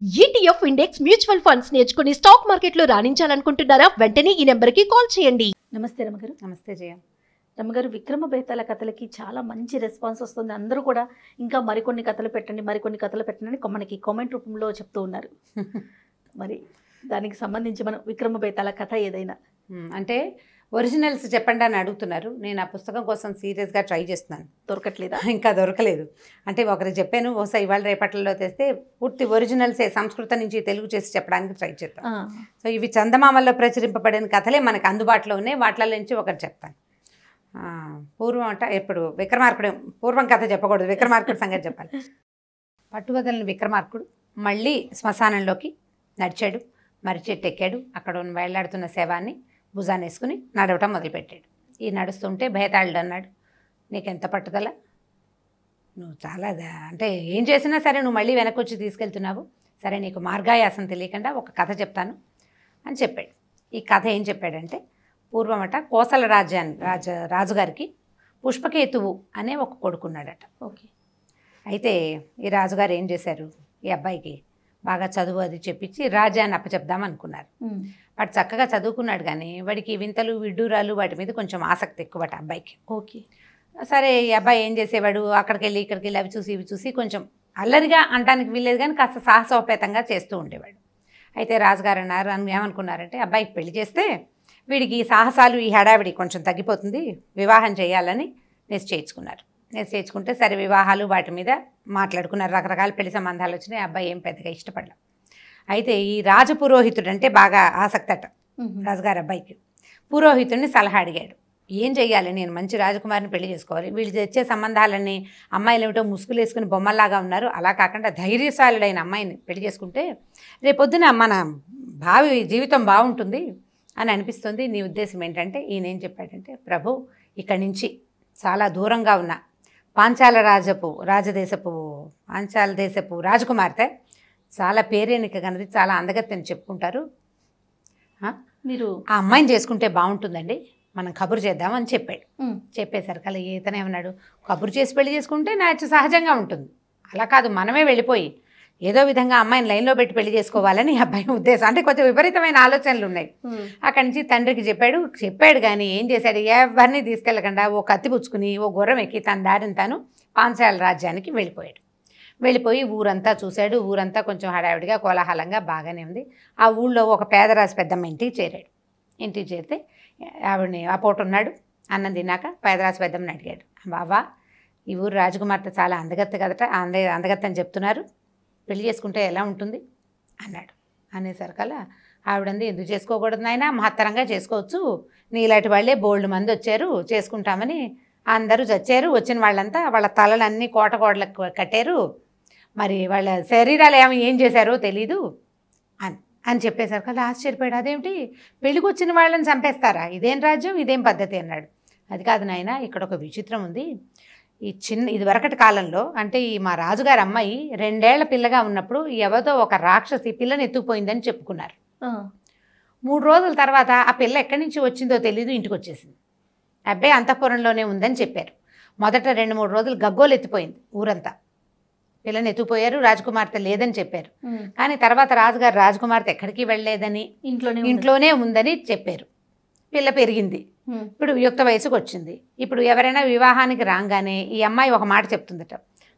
ETF index mutual funds నేర్చుకుని stock మార్కెట్లో రాణించాలనుకుంటున్నారా? వెంటనే ఈ నెంబర్కి కాల్ చేయండి. నమస్తే రమగారు. నమస్తే జయ. రమగారు, విక్రమ బేతాళ కథలకి చాలా మంచి రెస్పాన్స్ వస్తుంది. అందరూ కూడా ఇంకా మరికొన్ని కథలు పెట్టండి అని మనకి కామెంట్ రూపంలో చెప్తూ ఉన్నారు. మరి దానికి సంబంధించి మనం విక్రమ బేతాళ కథ ఏదైనా అంటే ఒరిజినల్స్ చెప్పండి అని అడుగుతున్నారు. నేను ఆ పుస్తకం కోసం సీరియస్గా ట్రై చేస్తున్నాను. దొరకట్లేదా? ఇంకా దొరకలేదు. అంటే ఒకరికి చెప్పాను, బహుశా ఇవాళ రేపట్లో తెస్తే పూర్తి ఒరిజినల్సే సంస్కృతం నుంచి తెలుగు చేసి చెప్పడానికి ట్రై చేస్తాను. సో ఇవి చందమామల్లో ప్రచురింపబడిన కథలే మనకు అందుబాటులో ఉన్నాయి. వాటిలో నుంచి ఒకటి చెప్తాను. పూర్వం అంటే ఇప్పుడు విక్రమార్కుడు, పూర్వం కథ చెప్పకూడదు, విక్రమార్కుడు సంగతి చెప్పాలి. పట్టువదలని విక్రమార్కుడు మళ్ళీ శ్మశానంలోకి నడిచాడు. మర్రి చెట్టు ఎక్కాడు. అక్కడ ఉన్న వేళ్లాడుతున్న శవాన్ని భుజాన్ని వేసుకుని నడవటం మొదలుపెట్టాడు. ఈ నడుస్తుంటే భేతాళుడు అన్నాడు, నీకెంత పట్టుదల, నువ్వు చాలా అంటే ఏం చేసినా సరే నువ్వు మళ్ళీ వెనక్కి వచ్చి తీసుకెళ్తున్నావు. సరే నీకు మార్గాయాసం తెలియకుండా ఒక కథ చెప్తాను అని చెప్పాడు. ఈ కథ ఏం చెప్పాడంటే, పూర్వమట కోసల రాజుగారికి పుష్పకేతువు అనే ఒక కొడుకున్నాడట. ఓకే. అయితే ఈ రాజుగారు ఏం చేశారు, ఈ అబ్బాయికి బాగా చదువు అది చెప్పించి రాజ్యాన్ని అప్పచెప్దాం అనుకున్నారు. వాడు చక్కగా చదువుకున్నాడు, కానీ వాడికి వింతలు విడ్డూరాలు వాటి మీద కొంచెం ఆసక్తి ఎక్కువట అబ్బాయికి. ఓకే. సరే ఈ అబ్బాయి ఏం చేసేవాడు, అక్కడికి వెళ్ళి ఇక్కడికి వెళ్ళి అవి చూసి ఇవి చూసి కొంచెం అల్లరిగా అనడానికి వీల్లేదు, కానీ కాస్త సాహసోపేతంగా చేస్తూ ఉండేవాడు. అయితే రాజుగారు అన్నారు, ఏమనుకున్నారంటే అబ్బాయికి పెళ్లి చేస్తే వీడికి ఈ సాహసాలు ఈ హడావిడి కొంచెం తగ్గిపోతుంది, వివాహం చేయాలని నిశ్చయించుకున్నారు. నిశ్చయించుకుంటే సరే వివాహాలు వాటి మీద మాట్లాడుకున్నారు. రకరకాల పెళ్లి సంబంధాలు వచ్చినాయి. అబ్బాయి ఏం పెద్దగా ఇష్టపడలేదు. అయితే ఈ రాజపురోహితుడు అంటే బాగా ఆసక్తి అట రాజుగారు అబ్బాయికి. పురోహితుడిని సలహా అడిగాడు, ఏం చెయ్యాలి, నేను మంచి రాజకుమారిని పెళ్లి చేసుకోవాలి, వీళ్ళు తెచ్చే సంబంధాలన్నీ అమ్మాయిలు ఏమిటో ముసుగులు వేసుకుని బొమ్మల్లాగా ఉన్నారు, అలా కాకుండా ధైర్యశాలుడైన అమ్మాయిని పెళ్లి చేసుకుంటే రేపొద్దున మన భావి జీవితం బాగుంటుంది అని అనిపిస్తుంది. నీ ఉద్దేశం ఏంటంటే, ఈయన ఏం చెప్పాడంటే, ప్రభు ఇక్కడి నుంచి చాలా దూరంగా ఉన్న పాంచాల దేశపు రాజకుమార్తె చాలా పేరేనిక కన్నది, చాలా అందగత్తెని చెప్పుకుంటారు, మీరు ఆ అమ్మాయిని చేసుకుంటే బాగుంటుందండి, మనం కబురు చేద్దామని చెప్పాడు. చెప్పేసరికి అలా ఈతనే ఉన్నాడు, కబురు చేసి పెళ్లి చేసుకుంటే నాకు సహజంగా ఉంటుంది, అలా కాదు మనమే వెళ్ళిపోయి ఏదో విధంగా అమ్మాయిని లైన్లో పెట్టి పెళ్లి చేసుకోవాలని అబ్బాయి ఉద్దేశం. అంటే కొంచెం విపరీతమైన ఆలోచనలు ఉన్నాయి. అక్కడి నుంచి తండ్రికి చెప్పాడు కానీ ఏం చేశాడు, ఎవరిని తీసుకెళ్ళకుండా ఓ కత్తి పుచ్చుకుని ఓ గుర్రం ఎక్కి తన దారిని తాను పాంచాల రాజ్యానికి వెళ్ళిపోయాడు. వెళ్ళిపోయి ఊరంతా చూశాడు. ఊరంతా కొంచెం హడావిడిగా కోలాహలంగా బాగానే ఉంది. ఆ ఊళ్ళో ఒక పేదరాజు పెద్దమ్మ ఇంటికి చేరాడు. ఇంటికి చేరితే ఆవిడని ఆ పూట ఉన్నాడు. అన్నం తిన్నాక పేదరాజు పెద్దమ్మని అడిగాడు, బాబా ఈ ఊరు రాజకుమార్తె చాలా అందగత్తె కదట, అందగత్తె అని చెప్తున్నారు, పెళ్లి చేసుకుంటే ఎలా ఉంటుంది అన్నాడు. అనేసరికల్లా ఆవిడంది, ఎందుకు చేసుకోకూడదు నాయనా, మహత్తరంగా చేసుకోవచ్చు, నీలాంటి వాళ్ళే బోల్డ్ మంది వచ్చారు చేసుకుంటామని, అందరూ చచ్చారు, వచ్చిన వాళ్ళంతా వాళ్ళ తలలన్నీ కోటలకు కట్టారు, మరి వాళ్ళ శరీరాలు ఏం చేశారో తెలీదు అని చెప్పేసరికల్లా ఆశ్చర్యపోయాడు. అదేమిటి, పెళ్ళికి వచ్చిన వాళ్ళని చంపేస్తారా, ఇదేం రాజ్యం, ఇదేం పద్ధతి అన్నాడు. అది కాదు నాయన, ఇక్కడ ఒక విచిత్రం ఉంది. ఇది వరకటి కాలంలో అంటే ఈ మా రాజుగారి అమ్మాయి 2 ఏళ్ల పిల్లగా ఉన్నప్పుడు ఎవరితో ఒక రాక్షసి పిల్లని ఎత్తుకుపోయిందని చెప్పుకున్నారు. 3 రోజుల తర్వాత ఆ పిల్ల ఎక్కడి నుంచి వచ్చిందో తెలీదు, ఇంటికి వచ్చేసింది. అబ్బాయి అంతఃపురంలోనే ఉందని చెప్పారు. మొదట 2-3 రోజులు గగ్గోలు ఎత్తిపోయింది ఊరంతా, పిల్లని ఎత్తుకుపోయారు, రాజకుమార్తె లేదని చెప్పారు. కానీ తర్వాత రాజుగారు రాజకుమార్తె ఎక్కడికి వెళ్ళలేదని, ఇంట్లోనే ఉందని చెప్పారు. పిల్ల పెరిగింది, ఇప్పుడు యుక్త వయసుకు వచ్చింది. ఇప్పుడు ఎవరైనా వివాహానికి రాగానే ఈ అమ్మాయి ఒక మాట చెప్తుందట,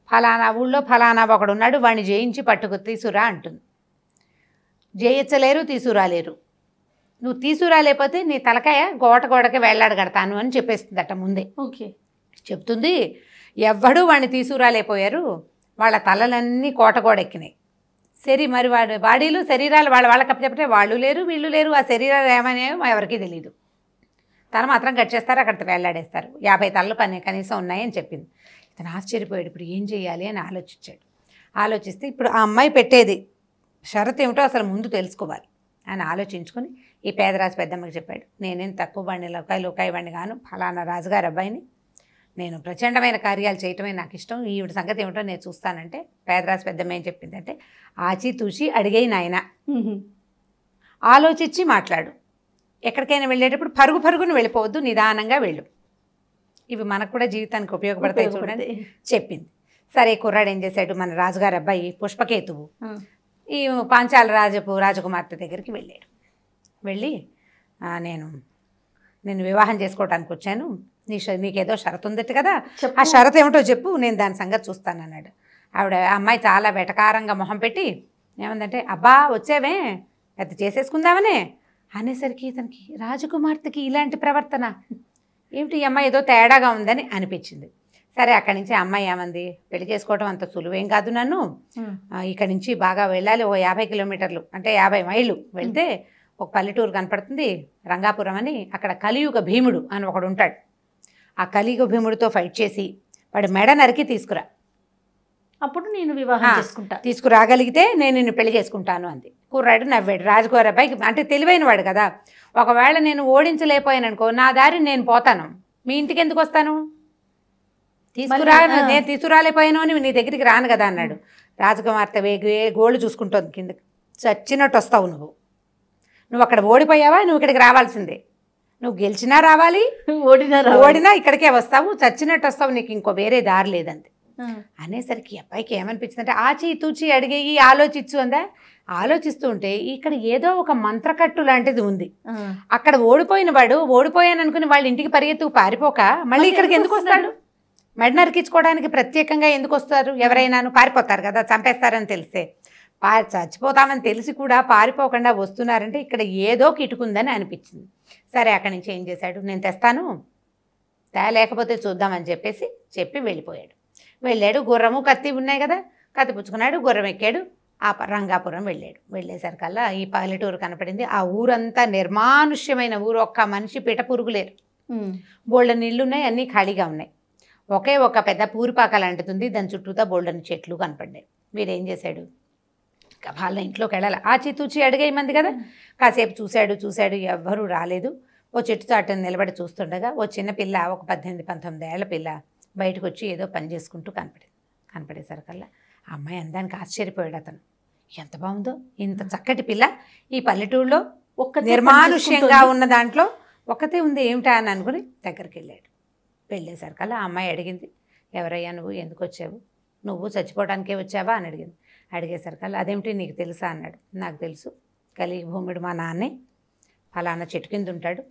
ఫలానా ఊళ్ళో ఫలానా ఒకడు ఉన్నాడు, వాడిని జయించి పట్టుకు తీసురా అంటుంది. జయించలేరు, తీసుకురాలేరు, నువ్వు తీసుకురాలేకపోతే నీ తలకాయ గోడకి వేళ్లాడగడతాను అని చెప్పేస్తుందట ముందే. ఓకే. చెప్తుంది, ఎవ్వడూ వాడిని తీసుకురాలేకపోయారు, వాళ్ళ తలలన్నీ కోటగోడెక్కినాయి. మరి బాడీలు శరీరాలు వాళ్ళకి అప్పచెప్పితే వాళ్ళు లేరు వీళ్ళు లేరు, ఆ శరీరాలు ఏమనేమో ఎవరికీ తెలియదు, తల మాత్రం కట్ చేస్తారు, అక్కడ వేలాడేస్తారు, 50 తలలు కనీసం ఉన్నాయని చెప్పింది. ఇతను ఆశ్చర్యపోయాడు, ఇప్పుడు ఏం చేయాలి అని ఆలోచించాడు. ఆలోచిస్తే ఇప్పుడు ఆ అమ్మాయి పెట్టేది షరతు ఏమిటో అసలు ముందు తెలుసుకోవాలి అని ఆలోచించుకొని ఈ పేదరాజు పెద్దమ్మకి చెప్పాడు, నేనేం తక్కువ బండి లోకాయి బండి గాను, ఫలానా రాజుగారి అబ్బాయిని, నేను ప్రచండమైన కార్యాలు చేయటమే నాకు ఇష్టం, ఈవిడ సంగతి ఏమిటో నేను చూస్తానంటే పేదరాజు పెద్దమ్మ ఏం చెప్పిందంటే, ఆచితూచి అడిగేయి నాయన, ఆలోచించి మాట్లాడు, ఎక్కడికైనా వెళ్ళేటప్పుడు పరుగును వెళ్ళిపోవద్దు, నిదానంగా వెళ్ళు, ఇవి మనకు కూడా జీవితానికి ఉపయోగపడతాయి చూడండి చెప్పింది. సరే కుర్రాడు ఏం చేశాడు, మన రాజుగారి అబ్బాయి పుష్పకేతువు ఈ పాంచాల రాజకుమార్తె దగ్గరికి వెళ్ళాడు. వెళ్ళి నేను వివాహం చేసుకోవడానికి వచ్చాను, నీకేదో షరతు ఉందట కదా, ఆ షరతు ఏమిటో చెప్పు, నేను దాని సంగతి చూస్తానన్నాడు. అమ్మాయి చాలా వెటకారంగా మొహం పెట్టి ఏమందంటే, అబ్బా వచ్చావే పెద్ద చేసేసుకుందామనే అనేసరికి ఇతనికి రాజకుమార్తెకి ఇలాంటి ప్రవర్తన ఏమిటి, ఈ అమ్మాయి ఏదో తేడాగా ఉందని అనిపించింది. సరే అక్కడి నుంచి అమ్మాయి ఏమంది, పెళ్లి చేసుకోవడం అంత సులువేం కాదు, నన్ను ఇక్కడి నుంచి బాగా వెళ్ళాలి, ఓ 50 కిలోమీటర్లు అంటే 50 మైళ్ళు వెళ్తే ఒక పల్లెటూరు కనపడుతుంది రంగాపురం అని, అక్కడ కలియుగ భీముడు అని ఒకడు ఉంటాడు. ఆ కలియుగ భీముడితో ఫైట్ చేసి వాడు మెడ నరికి తీసుకురా, అప్పుడు నేను వివాహం చేసుకుంటా, తీసుకురాగలిగితే నేను నిన్ను పెళ్లి చేసుకుంటాను అంది. కుర్రాడు నవ్వాడు. రాజుగారి అబ్బాయికి అంటే తెలివైన వాడు కదా, ఒకవేళ నేను ఓడించలేకపోయాను అనుకో, నా దారి నేను పోతాను, మీ ఇంటికి ఎందుకు వస్తాను, నేను తీసుకురాలేకపోయాను అని నీ దగ్గరికి రాను కదా అన్నాడు. రాజకుమార్తె గోళ్ళు చూసుకుంటోంది కిందకి, చచ్చినట్టు వస్తావు నువ్వు అక్కడ ఓడిపోయావా, నువ్వు ఇక్కడికి రావాల్సిందే, నువ్వు గెలిచినా రావాలి, ఓడినా ఇక్కడికే వస్తావు, చచ్చినట్టు వస్తావు, నీకు ఇంకో వేరే దారి లేదంతే అనేసరికి అబ్బాయికి ఏమనిపించిందంటే, ఆచి తూచి అడిగేయి ఆలోచించు అందా. ఆలోచిస్తూ ఉంటే ఇక్కడ ఏదో ఒక మంత్రకట్టు లాంటిది ఉంది. అక్కడ ఓడిపోయిన వాడు ఓడిపోయాను అనుకుని వాళ్ళ ఇంటికి పరిగెత్తు పారిపోక మళ్ళీ ఇక్కడికి ఎందుకు వస్తాడు, మెడ నరికించుకోవడానికి ప్రత్యేకంగా ఎందుకు వస్తారు, ఎవరైనాను పారిపోతారు కదా, చంపేస్తారని తెలిసే, చచ్చిపోతామని తెలిసి కూడా పారిపోకుండా వస్తున్నారంటే ఇక్కడ ఏదో కిటుకుందని అనిపించింది. సరే అక్కడి నుంచి ఏం చేశాడు, నేను తెస్తాను, లేకపోతే చూద్దామని చెప్పి వెళ్ళాడు. గుర్రము కత్తి ఉన్నాయి కదా, కత్తి పుచ్చుకున్నాడు, గుర్రం ఎక్కాడు, ఆ రంగాపురం వెళ్ళాడు. వెళ్ళేసరికల్లా ఈ పల్లెటూరు కనపడింది. ఆ ఊరంతా నిర్మానుష్యమైన ఊరు, ఒక్క మనిషి పిట పురుగు లేరు, బోల్డని నీళ్లు ఉన్నాయి, అన్నీ ఖాళీగా ఉన్నాయి. ఒకే ఒక పెద్ద పూరిపాక లాంటిది, దాని చుట్టూతా బోల్డని చెట్లు కనపడ్డాయి. వీడేం చేశాడు, వాళ్ళ ఇంట్లోకి వెళ్ళాలి, ఆచితూచి అడిగేయమంది కదా, కాసేపు చూశాడు, ఎవ్వరూ రాలేదు. ఓ చెట్టు చాటుని నిలబడి చూస్తుండగా ఓ చిన్న పిల్ల, ఒక 18-19 ఏళ్ల పిల్ల బయటకు వచ్చి ఏదో పని చేసుకుంటూ కనపడేసరికల్లా ఆ అమ్మాయి అందానికి ఆశ్చర్యపోయాడు అతను. ఎంత బాగుందో ఇంత చక్కటి పిల్ల ఈ పల్లెటూరులో, నిర్మానుష్యంగా ఉన్న దాంట్లో ఒక్కతే ఉంది ఏమిటా అని అనుకుని దగ్గరికి వెళ్ళేసరికల్లా ఆ అమ్మాయి అడిగింది, ఎవరయ్యా నువ్వు, ఎందుకు వచ్చావు, నువ్వు చచ్చిపోవడానికే వచ్చావా అని అడిగేసరికల్లా అదేమిటి నీకు తెలుసా అన్నాడు. నాకు తెలుసు, కలియుగ భూముడు మా నాన్నే, ఫలానా చెట్టు కింద ఉంటాడు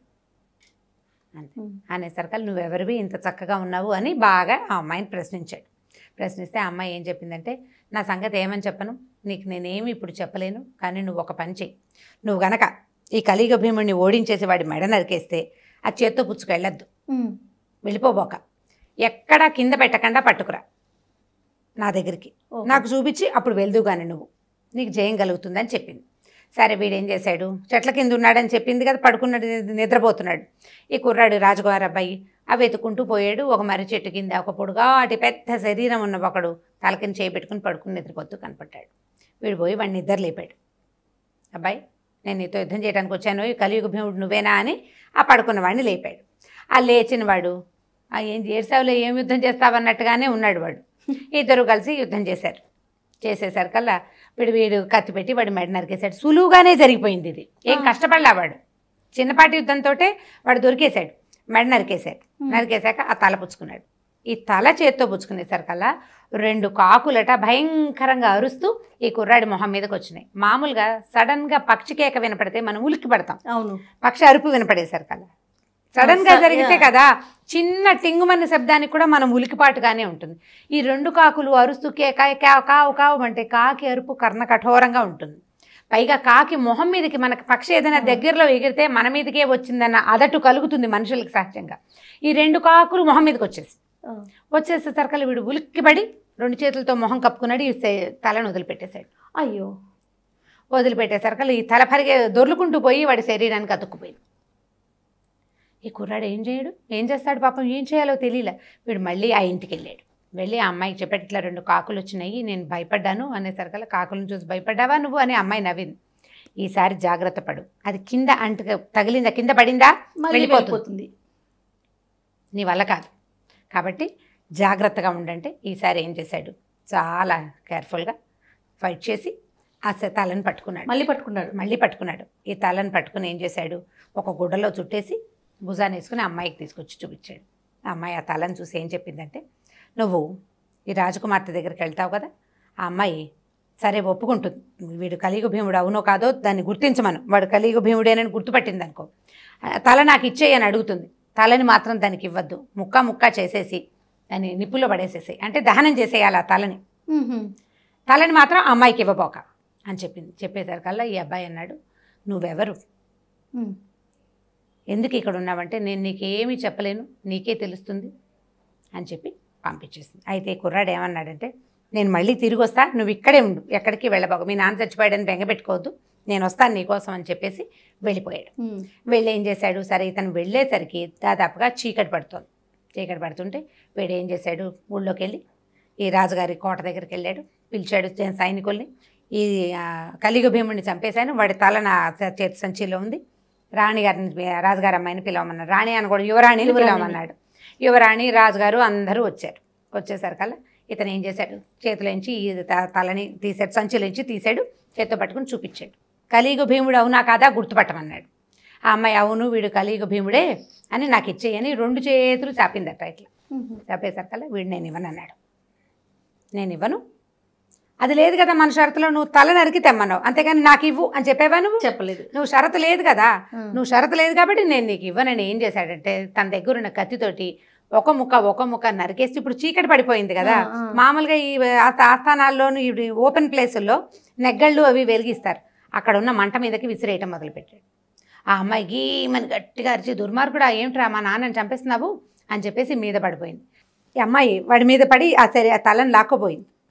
అంతే అనేసరికల్లా నువ్వెవరివి ఇంత చక్కగా ఉన్నావు అని బాగా ఆ అమ్మాయిని ప్రశ్నిస్తే ఆ అమ్మాయి ఏం చెప్పిందంటే, నా సంగతి ఏమని చెప్పను, నీకు నేనేమి ఇప్పుడు చెప్పలేను, కానీ నువ్వు ఒక పని చెయ్యి, నువ్వు గనక ఈ కలియుగ భీముడిని ఓడించేసి వాడి మెడ నరికేస్తే ఆ చేత్తో పుచ్చుకెళ్ళొద్దు, వెళ్ళిపోబోక, ఎక్కడా కింద పెట్టకుండా పట్టుకురా నా దగ్గరికి, నాకు చూపించి అప్పుడు వెళ్దు కానీ నీకు జయం కలుగుతుందని చెప్పింది. సరే వీడేం చేశాడు, చెట్ల కింద ఉన్నాడని చెప్పింది కదా, పడుకున్నాడు, నిద్రపోతున్నాడు. ఈ కుర్రాడు రాజుగారి అబ్బాయి అవి వెతుకుంటూ పోయాడు. ఒక మర్రి చెట్టు కింద ఒక పొడుగాటి పెద్ద శరీరం ఉన్న ఒకడు తలకిని చేపెట్టుకుని పడుకుని నిద్రపోతూ కనపడ్డాడు. వీడు పోయి వాడిని నిద్ర లేపాడు. అబ్బాయి నేను నీతో యుద్ధం చేయడానికి వచ్చాను, ఈ కలియుగ భీముడు నువ్వేనా అని ఆ పడుకున్న వాడిని లేపాడు. ఆ లేచిన వాడు ఏం ఏడ్సావులో, ఏం యుద్ధం చేస్తావన్నట్టుగానే ఉన్నాడు వాడు. ఇద్దరు కలిసి యుద్ధం చేసేసరికల్లా వీడు కత్తి పెట్టి వాడి మెడ నరికేశాడు. సులువుగానే జరిగిపోయింది ఇది, ఏం కష్టపడలా వాడు. చిన్నపాటి యుద్ధంతో వాడు దొరికేశాడు, మెడ నరికేశాక ఆ తల పుచ్చుకున్నాడు. ఈ తల చేత్తో పుచ్చుకునేసరికల్లా 2 కాకులట భయంకరంగా అరుస్తూ ఈ కుర్రాడి మొహం మీదకి వచ్చినాయి. మామూలుగా సడన్గా పక్షి కేక వినపడితే మనం ఉలిక్కి పడతాం, అవును, పక్షి అరుపు వినపడేసరికల్లా సడన్గా జరిగితే కదా చిన్న టింగుమన్న శబ్దానికి కూడా మనం ఉలికిపాటుగానే ఉంటుంది. ఈ 2 కాకులు అరుస్తూ కావు కావు అంటే కాకి అరుపు కర్ణ కఠోరంగా ఉంటుంది. పైగా కాకి మొహం మీదకి మనకి పక్షి ఏదైనా దగ్గరలో ఎగిరితే మన మీదకే వచ్చిందన్న అదటు కలుగుతుంది మనుషులకు సహజంగా. ఈ 2 కాకులు మొహం మీదకి వచ్చేసేసరికల్లా వీడు ఉలిక్కిపడి 2 చేతులతో మొహం కప్పుకున్నాడు. ఈ తలను వదిలిపెట్టేశాడు. అయ్యో, వదిలిపెట్టేసరికల్లా ఈ తల పరిగే దొర్లుకుంటూ పోయి వాడి శరీరానికి అతుక్కుపోయింది. ఈ కుర్రాడు ఏం చేస్తాడు పాపం, ఏం చేయాలో తెలియలే. వీడు మళ్ళీ ఆ ఇంటికి వెళ్ళి ఆ అమ్మాయికి చెప్పాడు, ఇట్లా 2 కాకులు వచ్చినాయి, నేను భయపడ్డాను అనేసరికల్లా కాకులను చూసి భయపడ్డావా నువ్వు అని అమ్మాయి నవ్వింది. ఈసారి జాగ్రత్త పడు, అది కింద తగిలిందా, కింద పడిందా వెళ్ళిపోతుంది, నీ వల్ల కాదు, కాబట్టి జాగ్రత్తగా ఉండంటే ఈసారి ఏం చేశాడు, చాలా కేర్ఫుల్గా ఫైట్ చేసి ఆ తలను మళ్ళీ పట్టుకున్నాడు. ఈ తలను పట్టుకుని ఏం చేశాడు, ఒక గుడ్డలో చుట్టేసి భుజాన్ని వేసుకుని అమ్మాయికి తీసుకొచ్చి చూపించాడు. ఆ అమ్మాయి ఆ తలను చూసి ఏం చెప్పిందంటే, నువ్వు ఈ రాజకుమార్తె దగ్గరికి వెళ్తావు కదా, ఆ అమ్మాయి సరే ఒప్పుకుంటుంది, వీడు కలియుగ భీముడు అవునో కాదో దాన్ని గుర్తించమను, వాడు కలియుగ భీముడేనని గుర్తుపట్టింది అనుకో, తల నాకు ఇచ్చేయి అని అడుగుతుంది. తలని మాత్రం దానికి ఇవ్వద్దు, ముక్క ముక్క చేసేసి దాన్ని నిప్పుల్లో పడేసేసాయి, అంటే దహనం చేసేయాలి ఆ తలని, తలని మాత్రం అమ్మాయికి ఇవ్వబోక అని చెప్పింది. చెప్పేసరికల్లా ఈ అబ్బాయి అన్నాడు, నువ్వెవరు, ఎందుకు ఇక్కడ ఉన్నావంటే నేను నీకేమీ చెప్పలేను, నీకే తెలుస్తుంది అని చెప్పి పంపించేసింది. అయితే కుర్రాడు ఏమన్నాడంటే, నేను మళ్ళీ తిరిగి వస్తా, నువ్వు ఇక్కడే ఉండు, ఎక్కడికి వెళ్ళబోక, మీ నాన్న చచ్చిపోయాడని బెంగపెట్టుకోవద్దు, నేను వస్తాను నీకోసం అని చెప్పేసి వెళ్ళిపోయాడు. వెళ్ళి ఏం చేశాడు, సరే ఇతను వెళ్ళేసరికి దాదాపుగా చీకటి పడుతుంది. చీకటి పడుతుంటే వీడు ఏం చేశాడు, ఊళ్ళోకి వెళ్ళి ఈ రాజుగారి కోట దగ్గరికి వెళ్ళాడు, పిలిచాడు సైనికుల్ని, ఈ కలియుగ భీముడిని చంపేశాను, వాడి తల నా చేతి సంచిలో ఉంది, రాణిగారిని రాజుగారి అమ్మాయిని పిలవమన్నాడు, రాణి అని కూడా యువరాణిని పిలవమన్నాడు. యువరాణి రాజుగారు అందరూ వచ్చారు. వచ్చేసరికల్లా ఇతను ఏం చేశాడు, చేతిలోంచి ఈ తలని తీసాడు, సంచిలోంచి తీసాడు, చేత్తో పట్టుకుని చూపించాడు. కలియుగ భీముడు అవునా కాదా గుర్తుపట్టమన్నాడు. ఆ అమ్మాయి అవును వీడు కలియుగ భీముడే అని నాకు ఇచ్చేయని 2 చేతులు చాపిందట. ఇట్లా చాపేసరికల్లా వీడు నేను ఇవ్వను అన్నాడు. నేను ఇవ్వను, అది లేదు కదా మన షరతులో, నువ్వు తల నరికి తెమ్మన్నావు, అంతేగాని నాకు ఇవ్వు అని చెప్పేవా, నువ్వు చెప్పలేదు, నువ్వు షరతు లేదు కదా, నువ్వు షరతు లేదు కాబట్టి నేను నీకు ఇవ్వనని ఏం చేశాడంటే తన దగ్గర ఉన్న కత్తితోటి ఒక ముక్క నరికేసి, ఇప్పుడు చీకటి పడిపోయింది కదా, మామూలుగా ఈ ఆస్థానాల్లోనూ ఈ ఓపెన్ ప్లేసుల్లో నెగ్గళ్ళు అవి వెలిగిస్తారు, అక్కడ ఉన్న మంట మీదకి విసిరేయటం మొదలుపెట్టాడు. ఆ అమ్మాయికి మన గట్టిగా అరిచి, దుర్మార్గుడా ఏమిట్రా మా నాన్నని చంపేస్తున్నావు అని చెప్పేసి మీద పడిపోయింది. ఈ అమ్మాయి వాడి మీద పడి ఆ తలని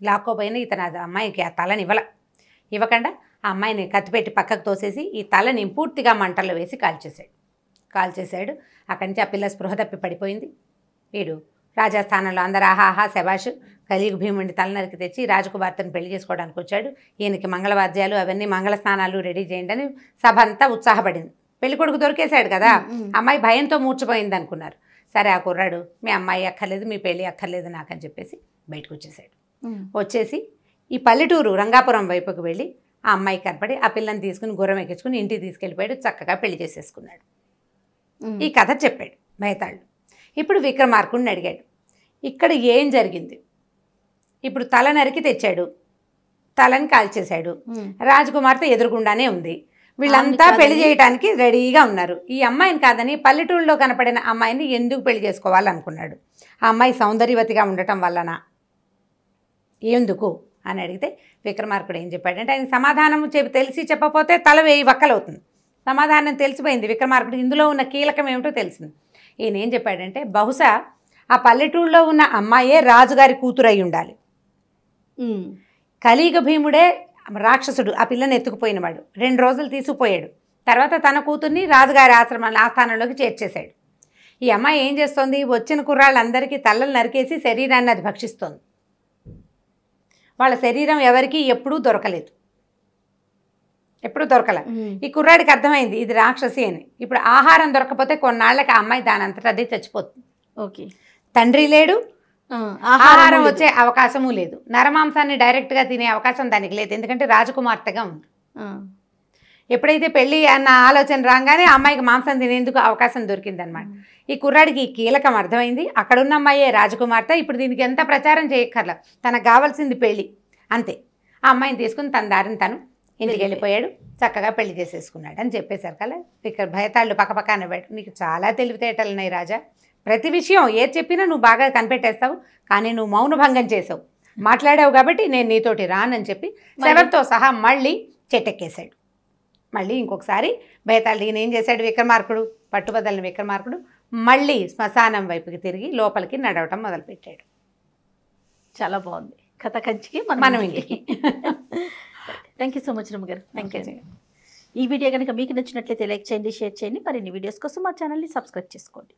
లాక్కోపోయిన ఇతను ఆ అమ్మాయికి ఆ తలని ఇవ్వకుండా ఆ అమ్మాయిని కత్తిపెట్టి పక్కకు తోసేసి ఈ తలని పూర్తిగా మంటల్లో వేసి కాల్చేశాడు. అక్కడి నుంచి ఆ పిల్ల స్పృహ తప్పి పడిపోయింది. వీడు రాజస్థానంలో అందరూ ఆహాహా శబాష్ కలియుగ భీముడిని తలనరికి తెచ్చి రాజకుమార్తెను పెళ్లి చేసుకోవడానికి వచ్చాడు, ఈయనకి మంగళవాద్యాలు అవన్నీ మంగళ స్నానాలు రెడీ చేయండి అని సభ అంతా ఉత్సాహపడింది. పెళ్లి కొడుకు దొరికేశాడు కదా, అమ్మాయి భయంతో మూర్చిపోయింది అనుకున్నారు. సరే ఆ కుర్రాడు మీ అమ్మాయి అక్కర్లేదు, మీ పెళ్ళి అక్కర్లేదు నాకని చెప్పేసి బయటకు వచ్చేసాడు. వచ్చేసి ఈ పల్లెటూరు రంగాపురం వైపుకి వెళ్ళి ఆ అమ్మాయి కనపడి ఆ పిల్లని తీసుకుని గుర్రం ఎక్కించుకుని ఇంటికి తీసుకెళ్ళిపోయాడు, చక్కగా పెళ్లి చేసేసుకున్నాడు. ఈ కథ చెప్పాడు భయతాళుడు. ఇప్పుడు విక్రమార్కుడిని అడిగాడు, ఇక్కడ ఏం జరిగింది, ఇప్పుడు తల నరికి తెచ్చాడు, తలని కాల్చేశాడు, రాజకుమార్తె ఎదురుగుండానే ఉంది, వీళ్ళంతా పెళ్లి చేయడానికి రెడీగా ఉన్నారు, ఈ అమ్మాయిని కాదని పల్లెటూరులో కనపడిన అమ్మాయిని ఎందుకు పెళ్లి చేసుకోవాలనుకున్నాడు, ఆ అమ్మాయి సౌందర్యవతిగా ఉండటం వల్లనా, ఎందుకు అని అడిగితే విక్రమార్కుడు ఏం చెప్పాడంటే, ఆయన సమాధానం తెలిసి చెప్పకపోతే తల 1000 వక్కలవుతుంది. సమాధానం తెలిసిపోయింది విక్రమార్కుడు, ఇందులో ఉన్న కీలకం ఏమిటో తెలిసింది. ఈయన ఏం చెప్పాడంటే, బహుశా ఆ పల్లెటూరులో ఉన్న అమ్మాయే రాజుగారి కూతురు అయి ఉండాలి, కలియుగ భీముడే రాక్షసుడు ఆ పిల్లని ఎత్తుకుపోయినవాడు, 2 రోజులు తీసుకుపోయాడు, తర్వాత తన కూతుర్ని రాజుగారి ఆస్థానంలోకి చేర్చేశాడు. ఈ అమ్మాయి ఏం చేస్తోంది, వచ్చిన కుర్రాళ్ళందరికీ తలలు నరికేసి శరీరాన్ని అది భక్షిస్తోంది. వాళ్ళ శరీరం ఎవరికీ ఎప్పుడూ దొరకలేదు, ఎప్పుడూ దొరకల. ఈ కుర్రాడికి అర్థమైంది ఇది రాక్షసి అని. ఇప్పుడు ఆహారం దొరకపోతే కొన్నాళ్ళకి ఆ అమ్మాయి దానంతటా అదే చచ్చిపోతుంది. ఓకే, తండ్రి లేడు, ఆహారం వచ్చే అవకాశము లేదు, నరమాంసాన్ని డైరెక్ట్గా తినే అవకాశం దానికి లేదు, ఎందుకంటే రాజకుమార్తెగా ఉంది. ఎప్పుడైతే పెళ్ళి అన్న ఆలోచన రాగానే అమ్మాయికి మాంసం తినేందుకు అవకాశం దొరికిందనమాట. ఈ కుర్రాడికి ఈ కీలకం అర్థమైంది, అక్కడున్న అమ్మాయే రాజకుమార్తె, ఇప్పుడు దీనికి ఎంత ప్రచారం చేయక్కర్లా, తనకు కావాల్సింది పెళ్ళి అంతే. ఆ అమ్మాయిని తీసుకుని తన దారిని తను ఇంటికి వెళ్ళిపోయాడు, చక్కగా పెళ్లి చేసేసుకున్నాడు అని చెప్పేసరికల్లా ఇక్కడ భయతాళ్ళు పక్కపక్క నవ్వాడు. నీకు చాలా తెలివితేటలు ఉన్నాయి రాజా, ప్రతి విషయం ఏది చెప్పినా నువ్వు బాగా కనిపెట్టేస్తావు, కానీ నువ్వు మౌనభంగం చేసావు, మాట్లాడావు కాబట్టి నేను నీతోటి రానని చెప్పి శవంతో సహా మళ్ళీ చెట్టెక్కేశాడు. మళ్ళీ ఇంకొకసారి భయతాళుడు ఈయన ఏం చేశాడు, విక్రమార్కుడు పట్టుబదలని విక్రమార్కుడు మళ్ళీ శ్మశానం వైపుకి తిరిగి లోపలికి నడవటం మొదలుపెట్టాడు. చాలా బాగుంది కథ, కంచికి మనం ఇంటికి. థ్యాంక్ యూ సో మచ్ రమ్మ గారు. Thank you. ఈ వీడియో కనుక మీకు నచ్చినట్లయితే లైక్ చేయండి, షేర్ చేయండి. మరిన్ని వీడియోస్ కోసం మా ఛానల్ని సబ్స్క్రైబ్ చేసుకోండి.